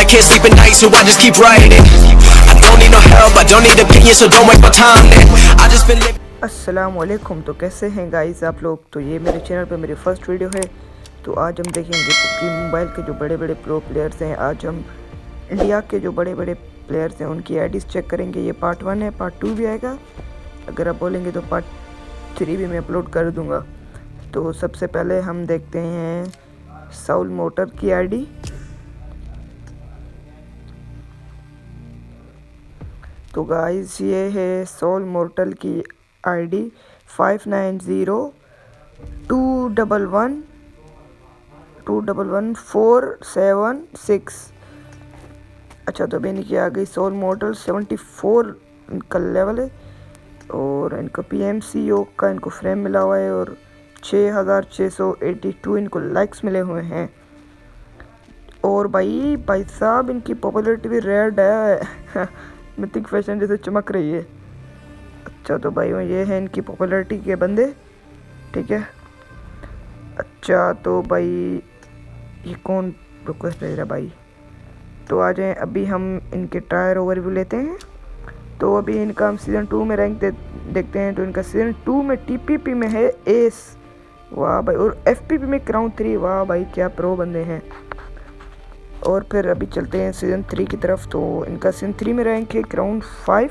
can't sleep at night, so I just keep writing. I don't need no help, I don't need opinions, so don't waste my time then. I just been living. अस्सलामुअलैकुम। तो कैसे हैं guys आप लोग। तो ये मेरे channel पे मेरी फ़र्स्ट वीडियो है। तो आज हम देखेंगे पबजी मोबाइल के जो बड़े बड़े प्रो प्लेयर्स हैं। आज हम इंडिया के जो बड़े बड़े प्लेयर्स हैं उनकी आईडीज़ चेक करेंगे। ये पार्ट 1 है, पार्ट 2 भी आएगा। अगर आप बोलेंगे तो पार्ट 3 भी मैं अपलोड कर दूँगा। तो सबसे पहले हम देखते हैं साउल मोटर की आईडी। तो गाइस ये है साउल मोर्टल की आईडी 5902111476। अच्छा, तो अभी इनकी आ गई साउल मोर्टल 74 इनका लेवल है और इनका PMCO का इनको फ्रेम मिला हुआ है और 6682 इनको लाइक्स मिले हुए हैं। और भाई साहब इनकी पॉपुलैरिटी भी रेड है मिथिक फैशन जैसे चमक रही है। अच्छा, तो भाई ये है इनकी पॉपुलैरिटी के बंदे, ठीक है। अच्छा, तो भाई ये कौन रिक्वेस्ट भेज रहा है भाई। तो आ जाएँ, अभी हम इनके टायर ओवरव्यू लेते हैं। तो अभी इनका हम सीज़न 2 में रैंक देखते हैं। तो इनका सीज़न 2 में TPP में है एस, वाह भाई, और FPP में क्राउन 3, वाह भाई क्या प्रो बंदे हैं। और फिर अभी चलते हैं सीज़न 3 की तरफ। तो इनका सीज़न 3 में रैंक है क्राउन 5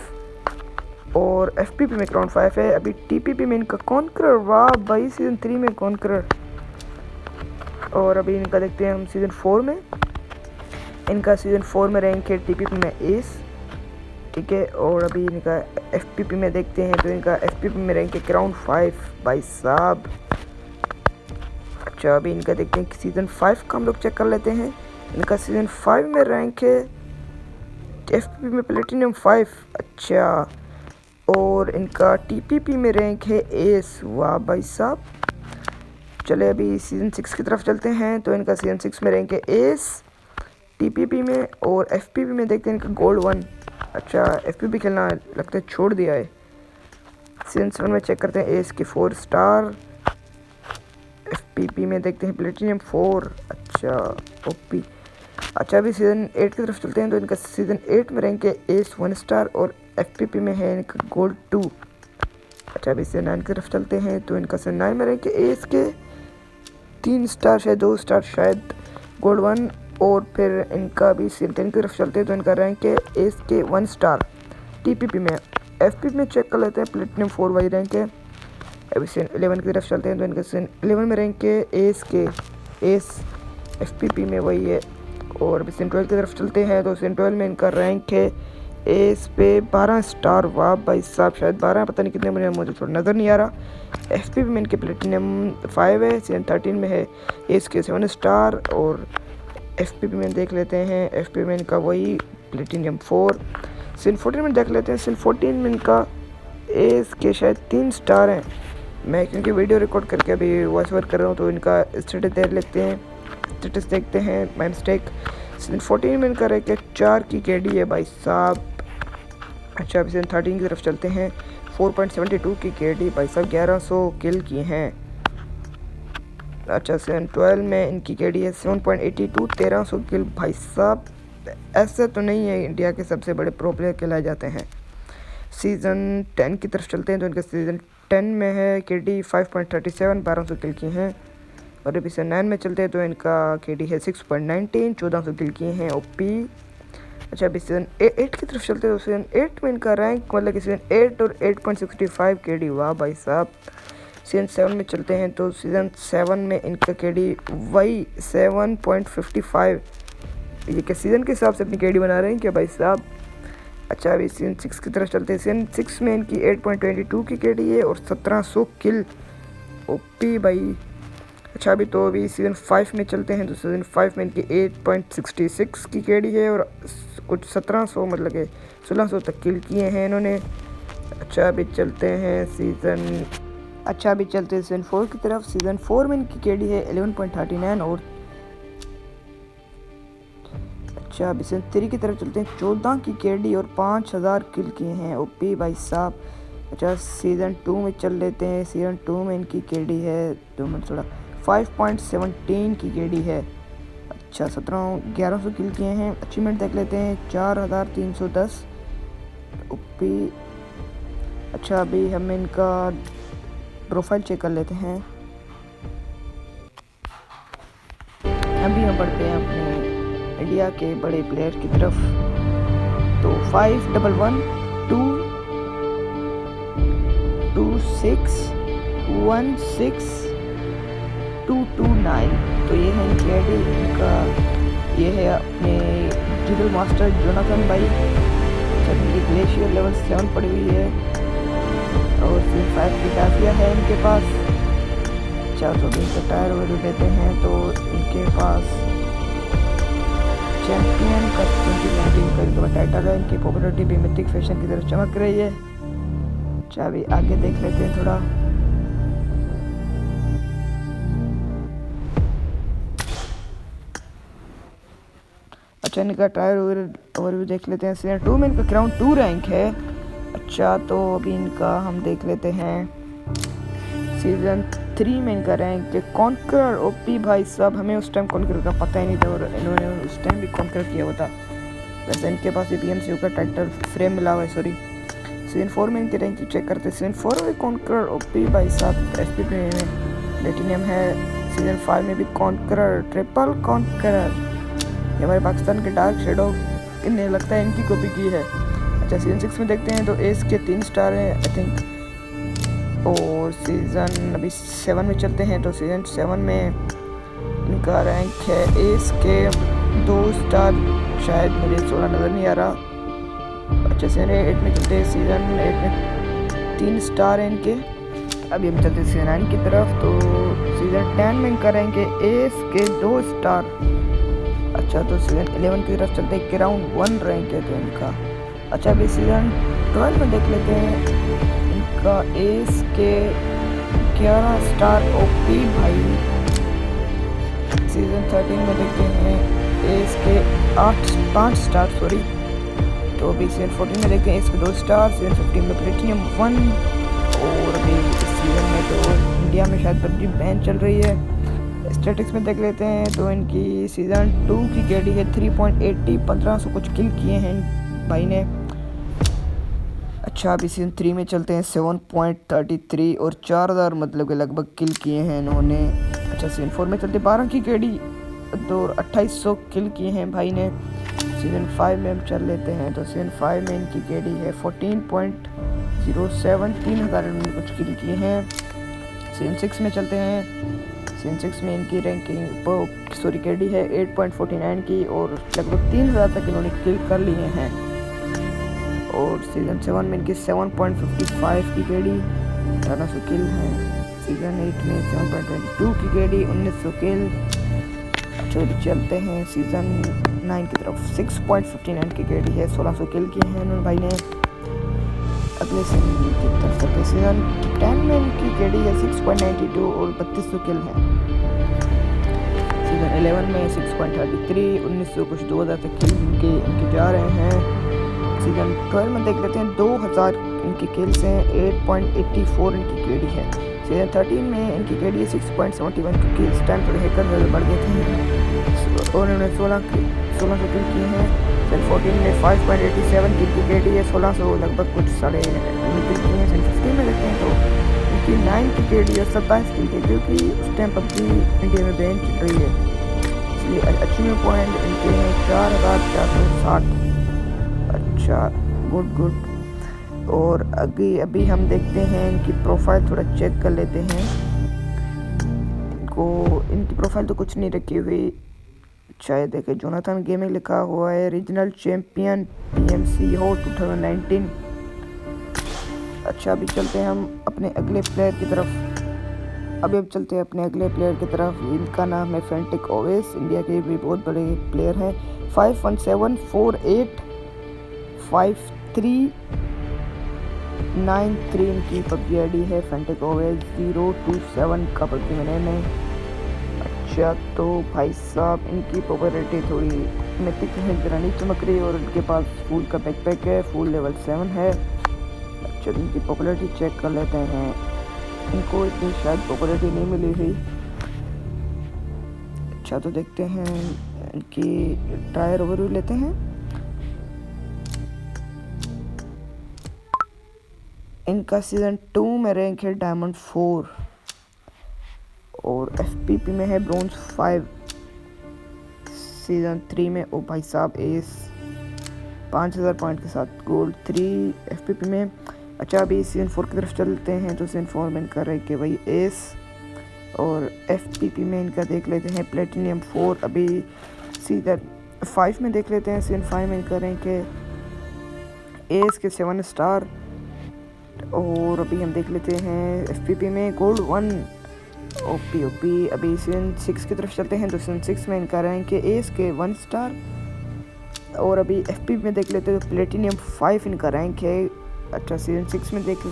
और FPP में क्राउन 5 है। अभी TPP में इनका कॉन्करर, वाह भाई सीज़न 3 में कॉन्करर। और अभी इनका देखते हैं हम सीज़न 4 में। इनका सीज़न 4 में रैंक है TPP में एस, ठीक है। और अभी इनका FPP में देखते हैं। तो इनका FPP में रैंक है क्राउन 5 भाई साहब। अच्छा, अभी इनका देखते हैं कि सीज़न 5 का हम लोग चेक कर लेते हैं। इनका सीज़न 5 में रैंक है FPP में प्लेटिनम 5, अच्छा। और इनका TPP में रैंक है एस, वाह भाई साहब। चले अभी सीज़न 6 की तरफ चलते हैं। तो इनका सीज़न 6 में रैंक है एस TPP में और FPP में देखते हैं इनका गोल्ड 1। अच्छा, FPP खेलना लगता है छोड़ दिया है। सीज़न 7 में चेक करते हैं एस के 4 स्टार। FPP में देखते हैं प्लेटिनम 4, अच्छा OP। अच्छा, अभी सीज़न 8 की तरफ चलते हैं। तो इनका सीज़न 8 में रैंक है एस 1 स्टार और FPP में है इनका गोल्ड 2। अच्छा, अभी सीज़न 9 की तरफ चलते हैं। तो इनका सीज़न 9 में रैंक है एस के 3 स्टार, शायद 2 स्टार, शायद गोल्ड 1। और फिर इनका अभी सीज़न 10 की तरफ चलते हैं। तो इनका रैंक है एस के 1 स्टार TPP में। FPP में चेक कर लेते हैं, प्लेटिनम 4 वाई रैंक है। अभी सीज़न 11 की तरफ चलते हैं। तो इनका सीज़न 11 में रैंक है एस FPP में वही है। और अभी सीज़न 12 की तरफ चलते हैं। तो सीज़न 12 में इनका रैंक है एस पे 12 स्टार, वाह भाई साहब, शायद 12, पता नहीं कितने, मुझे थोड़ा नज़र नहीं आ रहा। FPP में इनके प्लेटिनम 5 है। सीज़न 13 में है एस के 7 स्टार और FPP में देख लेते हैं। FPP में इनका वही प्लेटिनम 4। सीज़न 14 में देख लेते हैं। सीज़न 14 में इनका एस के शायद 3 स्टार हैं। मैं क्योंकि वीडियो रिकॉर्ड करके अभी वॉइस ओवर कर रहा हूँ तो इनका स्टेटस देख लेते हैं, स्टेटस देखते हैं, माय मिस्टेक। सीज़न 14 में इनका रैंक है 4 की KD है भाई साहब। अच्छा, अभी सीज़न 13 की तरफ चलते हैं। 4.72 की KD भाई साहब, 1100 किल किए हैं। अच्छा, सीज़न 12 में इनकी KD है 7.82, 1300 किल भाई साहब। ऐसे तो नहीं है, इंडिया के सबसे बड़े प्रो प्लेयर कहलाए जाते हैं। सीज़न 10 की तरफ चलते हैं। तो इनका सीज़न 10 में है KD 5.37, 1200 किल किए हैं। और अभी सीज़न 9 में चलते हैं। तो इनका KD है 6.19, 1400 किल किए हैं OP। अच्छा, अभी सीज़न 8 की तरफ चलते हैं। तो सीज़न 8 में इनका रैंक मतलब कि सीज़न 8 और 8.65 KD, वाह भाई साहब। सीज़न 7 में चलते हैं। तो सीज़न 7 में इनका KD वही 7.55। ये क्या सीज़न के हिसाब से अपनी KD बना रहे हैं क्या भाई साहब। अच्छा, अभी सीज़न 6 की तरफ चलते हैं। सीज़न 6 में इनकी 8.22 की KD है और 1700 किल OP भाई। अच्छा, अभी सीज़न 5 में चलते हैं। तो सीज़न 5 में इनकी 8.66 की KD है और कुछ 1700 मतलब कि 1600 तक किल किए हैं इन्होंने। अच्छा, अभी चलते हैं सीज़न 4 की तरफ। सीज़न 4 में इनकी KD है 11.39 और अच्छा, अभी सीज़न 3 की तरफ चलते हैं। 14 की KD और 5000 किल किए हैं OP भाई साहब। अच्छा, सीज़न 2 में चल लेते हैं। सीज़न 2 में इनकी KD है 2 मिनट थोड़ा 5.17 की KD है। अच्छा 1100 किल किए हैं। अचीवमेंट देख लेते हैं 4310 ओपी। अच्छा अभी हम इनका प्रोफाइल चेक कर लेते हैं। अभी हम बढ़ते हैं अपने इंडिया के बड़े प्लेयर की तरफ। तो 511122626229 तो ये है इनकी आईडी। इनका ये है अपने जिगल मास्टर जोनाथन भाई। इनकी ग्लेशियर लेवल 7 पड़ी हुई है और 5 की काफिया है इनके पास। अच्छा तो भी इनका टायर वगैरह देते हैं तो इनके पास चैंपियन का 2019 का इनका टाइटल है। इनकी पॉपुलरिटी भी मिथिक फैशन की तरफ चमक रही है। अच्छा अभी आगे देख लेते हैं थोड़ा। अच्छा इनका टायर ओवरव्यू देख लेते हैं। सीजन 2 में इनका ग्राउंड 2 रैंक है। अच्छा तो अभी इनका हम देख लेते हैं सीजन 3 में इनका रैंक है कॉन्करर ओपी। भाई साहब हमें उस टाइम कॉन्करर का पता ही नहीं था और इन्होंने उस टाइम भी कॉन्करर किया हुआ था। वैसे इनके पास BMCU का ट्रैक्टर फ्रेम मिला हुआ है। सॉरी सीजन 4 में इनकी रैंक चेक करते हैं। सीजन 4 में कॉन्करर ओपी भाई साहब FP में प्लेटिनियम है। सीजन 5 में भी कॉन्करर ट्रिपल कॉन्करर। ये हमारे पाकिस्तान के डार्क शेडो इन्हें लगता है इनकी कॉपी की है। अच्छा सीजन 6 में देखते हैं तो एस के 3 स्टार हैं आई थिंक। और सीज़न अभी 7 में चलते हैं तो सीज़न 7 में इनका रैंक है एस के 2 स्टार। शायद मुझे 16 नज़र नहीं आ रहा। अच्छा सीजन 8 में चलते हैं। सीज़न 8 में 3 स्टार हैं इनके। अभी हम चलते हैं सीजन 9 की तरफ। तो सीज़न 10 में इनका रैंक है एस के 2 स्टार। अच्छा तो सीज़न 11 की तरफ चलते हैं। ग्राउंड 1 रैंक है तो इनका। अच्छा अभी सीज़न 12 में देख लेते हैं। इनका एस के 11 स्टार ओपी भाई। सीज़न 13 में देखते हैं एस के 5 स्टार सॉरी। तो अभी सीज़न 14 में देखते हैं एस के 2 स्टार। सीज़न 15 में प्लेटिनियम 1। और अभी इस सीज़न में तो इंडिया में शायद PUBG बैन चल रही है। स्टैटिक्स में देख लेते हैं तो इनकी सीज़न 2 की केडी है 3.80। 1500 कुछ किल किए हैं भाई ने। अच्छा अभी सीजन 3 में चलते हैं। 7.33 और 4000 मतलब के लगभग किल किए हैं इन्होंने। अच्छा सीजन 4 में चलते 12 की केडी तो 2800 किल किए हैं भाई ने। सीजन 5 में हम चल लेते हैं तो सीजन 5 में इनकी केडी है 14.07। 3000 इन्होंने कुछ किल किए हैं। सीजन 6 में चलते हैं। सीजन 6 में इनकी रैंकिंग सॉरी केडी है 8.49 की और लगभग 3000 तक इन्होंने किल कर लिए हैं। और सीजन 7 में इनकी 7.55 की केडी 1800 किल हैं। सीजन 8 में 7.22 की केडी 1900 किल। अच्छा चलते हैं सीजन 9 की तरफ। 6.59 की केडी है 1600 किल किए हैं इन्होंने भाई ने। अगले सीजन की तरफ चलते हैं। सीजन 10 में इनकी केडी है 6.92 और 3200 किल हैं। सीजन 11 में 6.33 1900 कुछ 2000 तक किल इनके जा रहे हैं। सीजन 12 में देख लेते हैं 2000 इनकी किल्स हैं। 8.84 इनकी केडी है। सीजन 13 में इनकी केडी है 6.71 क्योंकि इस टाइम थोड़े हैकर बढ़ गए थे और इन्होंने 1600 किल किए हैं। सीजन 14 में 5.87 की केडी है 1600 लगभग कुछ साढ़े किल किए हैं। सीजन 15 में देखते हैं तो इनकी 9 की केडी है 27 किल की क्योंकि उस टाइम PUBG इंडिया में बैन चल रही है इसलिए अचीवमेंट पॉइंट इनके हैं 4460। अच्छा गुड। और अभी हम देखते हैं इनकी प्रोफाइल थोड़ा चेक कर लेते हैं। इनकी प्रोफाइल तो कुछ नहीं रखी हुई। शायद देखे जोनाथन गेमिंग लिखा हुआ है। रीजनल चैंपियन PMC हो 2019। अच्छा अभी चलते हैं हम अपने अगले प्लेयर की तरफ। इनका नाम है फैंटिक ओवेस। इंडिया के भी बहुत बड़े प्लेयर हैं। 51748539 इनकी PUBG आईडी है। फैंटिक ओवेस 027 का PUBG में नेम है। अच्छा तो भाई साहब इनकी पॉपुलरिटी थोड़ी मिथिक है जरा नहीं चमक रही और इनके पास फुल का बैकपैक है। फुल लेवल 7 है। अच्छा इनकी पॉपुलरिटी चेक कर लेते हैं। इनको इतनी शायद पॉपुलरिटी नहीं मिली हुई। अच्छा तो देखते हैं इनकी टायर ओवरव्यू लेते हैं। इनका सीज़न 2 में रैंक है डायमंड 4 और FPP में है ब्रोंज 5। सीज़न 3 में ओ भाई साहब एस 5000 पॉइंट के साथ गोल्ड 3 FPP में। अच्छा अभी सीज़न 4 की तरफ चलते हैं तो सीज़न 4 में इनका रैंक है भाई एस और FPP में इनका देख लेते हैं प्लेटिनियम 4। अभी सीज़न 5 में देख लेते हैं। सीज़न 5 में इनका रैंक है एस के 7 स्टार और अभी हम देख लेते हैं FPP में गोल्ड 1 ओपी। अभी सीज़न 6 की तरफ चलते हैं तो सीज़न 6 में इनका रैंक है एस के 1 स्टार और अभी FPP में देख लेते हैं तो प्लेटिनियम 5 इनका रैंक है। अच्छा सीज़न 7 में देख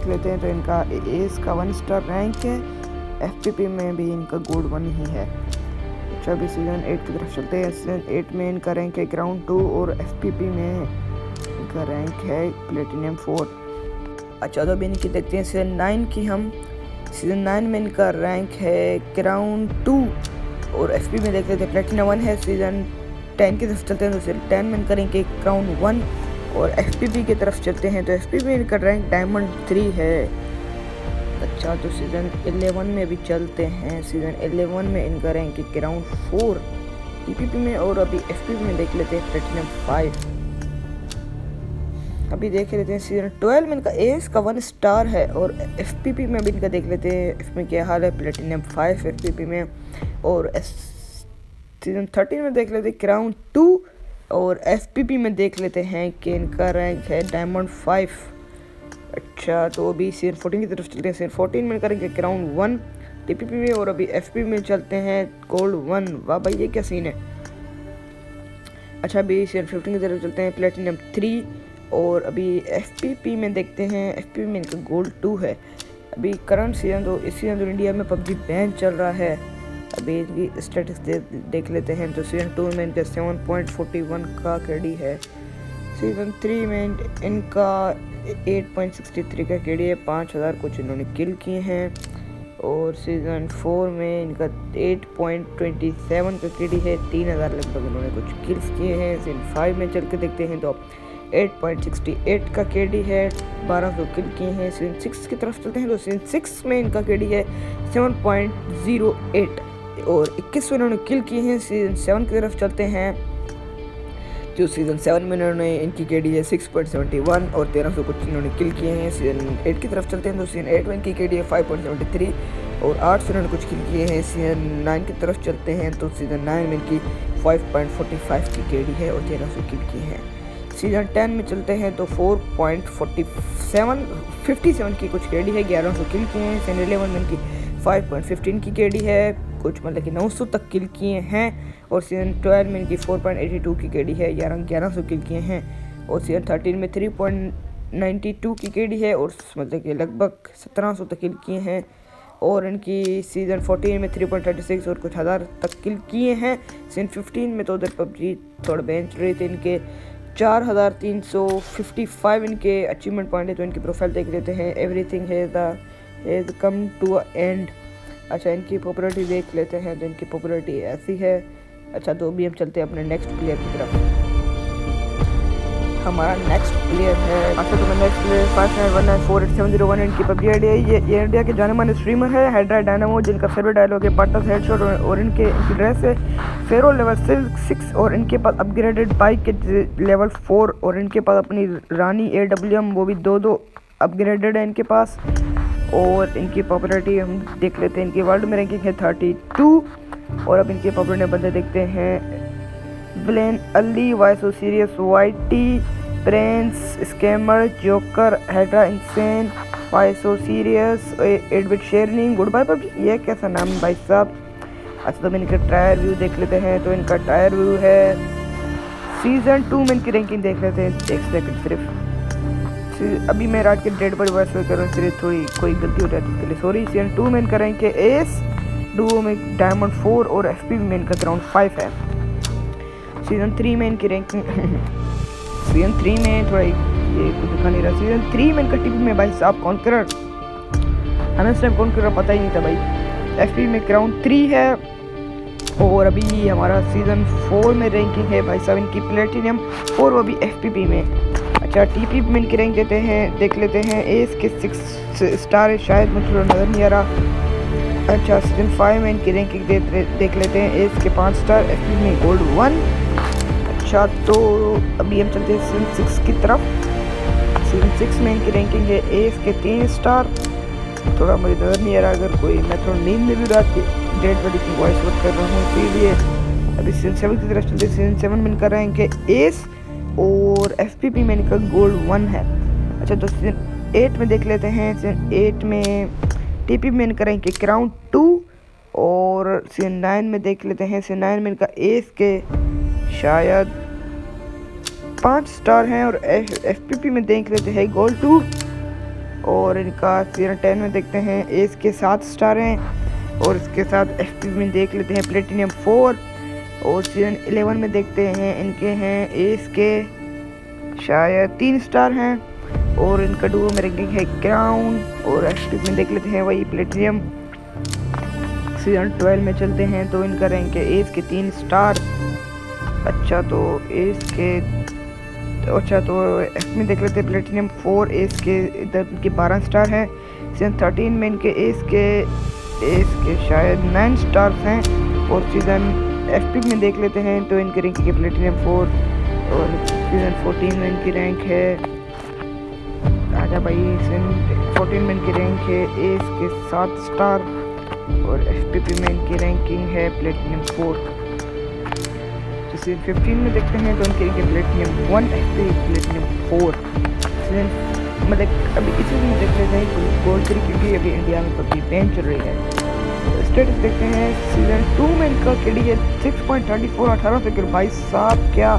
लेते हैं तो इनका एस का 1 स्टार रैंक है। FPP में भी इनका गोल्ड 1 ही है। अच्छा अभी सीज़न 8 की तरफ चलते हैं। सीज़न 8 में इनका रैंक है ग्राउंड 2 और FPP में इनका रैंक है प्लेटिनियम 4। अच्छा तो अभी इनकी देखते हैं सीज़न 9 की हम। सीज़न 9 में इनका रैंक है ग्राउंड 2 और FPP में देख लेते हैं प्लेटिनियम 1 है। सीज़न 10 की तरफ चलते हैं तो सीज़न 10 में इनका रैंक है ग्राउंड 1 और FPP की तरफ चलते हैं तो FPP में इनका रैंक डायमंड 3 है। अच्छा तो सीज़न 11 में भी चलते हैं। सीज़न 11 में इनका रैंक है ग्राउंड 4 TPP में और अभी FPP में देख लेते हैं प्लेटिनियम 5। अभी देख लेते हैं सीज़न 12 में इनका एस का 1 स्टार है और FPP में भी इनका देख लेते हैं इसमें क्या हाल है प्लेटिनियम 5 FPP में और सीज़न 13 में देख लेते हैं ग्राउंड 2 और FPP में देख लेते हैं कि इनका रैंक है डायमंड 5। अच्छा तो अभी सीज़न 14 की तरफ चलते हैं। सीज़न 14 में करेंगे ग्राउंड 1 TPP में और अभी FPP में चलते हैं गोल्ड 1। वाह भाई ये क्या सीन है। अच्छा अभी सीज़न 15 की तरफ चलते हैं प्लेटिनियम 3 और अभी FPP में देखते हैं FPP में इनका गोल्ड 2 है। अभी करंट सीज़न तो इस सीज़न तो इंडिया में PUBG बैन चल रहा है। अभी इनकी स्टेटस देख लेते हैं तो सीज़न 2 में इनका 7.41 का KD है। सीज़न 3 में इनका 8.63 का KD है। 5000 कुछ इन्होंने किल किए हैं और सीज़न 4 में इनका 8.27 का KD है। 3000 लगभग इन्होंने कुछ किल्स किए हैं। सीज़न 5 में चल के देखते हैं तो 8.68 का KD है। 1200 किल किए हैं। सीज़न 6 की तरफ चलते हैं तो सीज़न 6 में इनका KD है 7.08 और 2100 इन्होंने किल किए हैं। सीज़न 7 की तरफ चलते हैं जो सीज़न 7 में इन्होंने इनकी KD है 6.71 और 1300 कुछ इन्होंने किल किए हैं। सीज़न 8 की तरफ चलते हैं तो सीज़न 8 में इनकी KD है 5.73 और 800 इन्होंने कुछ किल किए हैं। सीज़न 9 की तरफ चलते हैं तो सीज़न 9 में इनकी 5.45 की KD है और 1300 किल किए हैं। सीज़न 10 में चलते हैं तो 4.57 की कुछ KD है। 1100 किल किए हैं। सीज़न 11 में इनकी 5.15 की KD है कुछ मतलब कि 900 तक किल किए हैं और सीज़न 12 में इनकी 4.82 की KD है। 1100 किल किए हैं और सीज़न 13 में 3.92 की KD है और मतलब कि लगभग 1700 तक किल किए हैं और इनकी सीज़न 14 में 3.36 और कुछ हज़ार तक किल किए हैं। सीज़न 15 में तो उधर PUBG थोड़ा बैन चल रही थी। इनके 4355 इनके अचीवमेंट पॉइंट है। तो इनकी प्रोफाइल देख लेते हैं। Everything has come to a end. अच्छा इनकी पॉपुलरिटी देख लेते हैं तो इनकी पॉपुलरिटी ऐसी है। अच्छा तो अभी हम चलते हैं अपने नेक्स्ट प्लेयर की तरफ। हमारा नेक्स्ट प्लेयर है अच्छा तो नेक्स्ट प्लेयर 59194870 इनकी PUBG ID है। ये इंडिया के जाने माने स्ट्रीमर है हाइड्रा डायनामो जिनका फेवरेट डायलॉग है बटस हेडशॉट और इनकी ड्रेस है फेरो लेवल 6 और इनके पास अपग्रेडेड बाइक के लेवल 4 और इनके पास अपनी रानी AWM वो भी 2 अपग्रेडेड है इनके पास। और इनकी पॉपुलरिटी हम देख लेते हैं। इनकी वर्ल्ड में रैंकिंग है 32 और अब इनके पॉपुलर बंदे देखते हैं। विलेन अली वाइसो सीरियस वाइटी prince scammer joker Hydra insane why so serious 8-bit sharing goodbye PUBG। ये कैसा नाम है भाई साहब। अच्छा तो इनका टायर व्यू देख लेते हैं तो इनका टायर व्यू है। सीज़न 2 में इनकी रैंकिंग देख लेते हैं। एक सेकंड सिर्फ अभी मैं रात के डेड पर वर्स कर रहा हूँ सिर्फ थोड़ी कोई गलती हो जाती है इसके लिए सॉरी। सीज़न 2 में इनका रैंक है एस डुओ में डायमंड 4 और FPP में इनका ग्राउंड 5 है। सीज़न 3 में इनकी रैंकिंग सीज़न 3 में थोड़ा ये कुछ दिखा नहीं रहा। सीज़न 3 में इनका TPP में भाई साहब कॉन्करर हमें इस टाइम कॉन्करर पता ही नहीं था भाई। FPP में ग्राउंड 3 है और अभी हमारा सीज़न 4 में रैंकिंग है भाई साहब इनकी प्लेटिनियम 4, वो भी FPP में। अच्छा TPP में इनकी रैंक देख लेते हैं। एस के 6 स्टार है, शायद मुझे नज़र नहीं आ रहा। अच्छा सीज़न 5 में इनकी रैंकिंग देख लेते हैं। एस के 5 स्टार, FPP में गोल्ड 1। अच्छा तो अभी हम चलते हैं सीज़न 6 की तरफ। सीज़न 6 में इनकी रैंकिंग है एस के 3 स्टार। थोड़ा मुझे नज़र नहीं आ रहा, अगर कोई मैं थोड़ा नींद में भी रात के डेट बड़ी की वॉइस वर्क कर रहा हूँ, इसीलिए अभी सीज़न 7 की तरफ चलते। सीज़न 7 में इनका रैंक है एस और FPP में इनका गोल्ड 1 है। अच्छा तो सीज़न 8 में देख लेते हैं। सीज़न 8 में TPP में इनका रैंक है क्राउन 2 और सीज़न 9 में देख लेते हैं। सीज़न 9 में इनका एस के शायद 5 स्टार हैं और FPP में देख लेते हैं गोल्ड 2 और इनका सीज़न 10 में देखते हैं एस के 7 स्टार हैं और इसके साथ FPP में देख लेते हैं प्लेटिनियम 4 और सीज़न 11 में देखते हैं इनके हैं एस के शायद 3 स्टार हैं और इनका डुओ में रैंकिंग है क्राउन और FPP में देख लेते हैं वही प्लेटिनियम। सीज़न 12 में चलते हैं तो इनका रैंक है एस के 3 स्टार। अच्छा तो एस के FPP में देख लेते हैं प्लेटिनियम 4 एस के इधर इनके 12 स्टार हैं। सीज़न 13 में इनके एस के शायद 9 स्टार्स हैं और सीज़न FPP में देख लेते हैं तो इनकी रैंक है प्लेटिनियम 4 और सीज़न 14 में इनकी रैंक है आजा भाई। सीज़न 14 में इनकी रैंक है एस के 7 स्टार और FPP में इनकी रैंकिंग है प्लेटिनियम 4। तो सीज़न 15 में देखते हैं तो इनकी रैंक है प्लेटिनियम 1, FPP प्लेटिनियम 4। सीज़न मतलब अभी इसी में देख लेते हैं गोल्ड 3 क्योंकि अभी इंडिया में पबजी बैन चल रही है। स्टेटस देखते हैं। सीज़न 2 में इनका KD है 6.34, 18 से भाई साहब क्या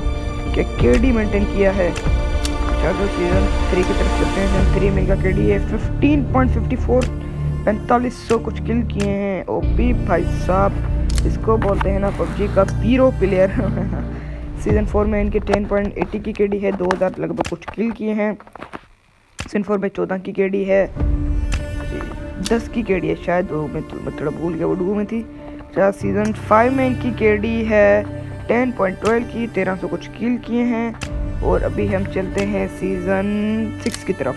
KD मेंटेन किया है। अच्छा तो सीज़न 3 की तरफ चलते हैं। सीज़न 3 में इनका KD है 15.54, 4500 कुछ किल किए हैं। OP भाई साहब इसको बोलते हैं ना पबजी का पीरो प्लेयर। सीज़न 4 में इनके 10.80 की KD है, 2000 लगभग कुछ किल किए हैं। सीज़न 4 में 14 की KD है, 10 की KD है शायद, वो मैं थोड़ा भूल गया, वो डुओ में थी। अच्छा सीज़न 5 में इनकी KD है 10.12 की, 1300 कुछ किल किए हैं। और अभी हम चलते हैं सीज़न 6 की तरफ।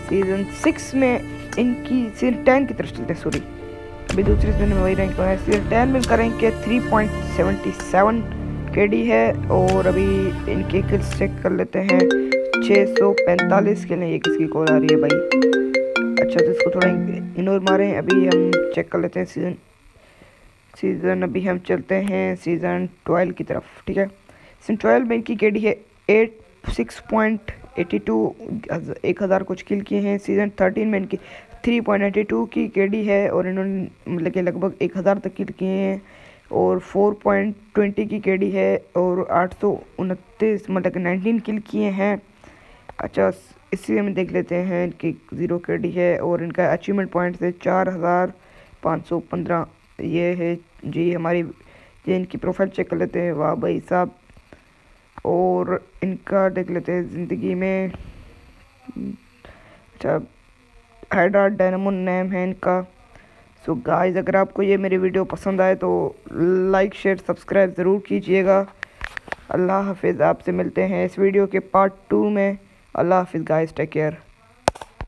सीज़न 6 में इनकी सीज़न 10 की तरफ चलते हैं, सॉरी अभी दूसरे सीज़न में वही रैंक है। सीज़न 10 में इनका रैंक है 3.77 KD है और अभी इनके किल्स चेक कर लेते हैं 645 के लिए। ये किसकी कॉल आ रही है भाई। अच्छा तो इसको थोड़ा इग्नोर मारें, अभी हम चेक कर लेते हैं सीज़न अभी हम चलते हैं सीज़न 12 की तरफ, ठीक है। सीज़न 12 में इनकी KD है 6.82, 1000 कुछ किल किए हैं। सीज़न 13 में इनकी 3.82 की KD है और इन्होंने मतलब कि लगभग 1000 तक किल किए हैं और 4.20 की KD है और 829 मतलब कि 19 किल किए हैं। अच्छा इसी में देख लेते हैं इनकी 0 KD है और इनका अचीवमेंट पॉइंट्स है 4515। ये है जी हमारी, ये इनकी प्रोफाइल चेक कर लेते हैं। वाह भाई साहब। और इनका देख लेते हैं ज़िंदगी में। अच्छा हाइड्रा डायनामो नेम है इनका। सो गाइस अगर आपको ये मेरी वीडियो पसंद आए तो लाइक शेयर सब्सक्राइब ज़रूर कीजिएगा। अल्लाह हाफिज़। आपसे मिलते हैं इस वीडियो के पार्ट 2 में। अल्लाह हाफिज़ गाइस, टेक केयर।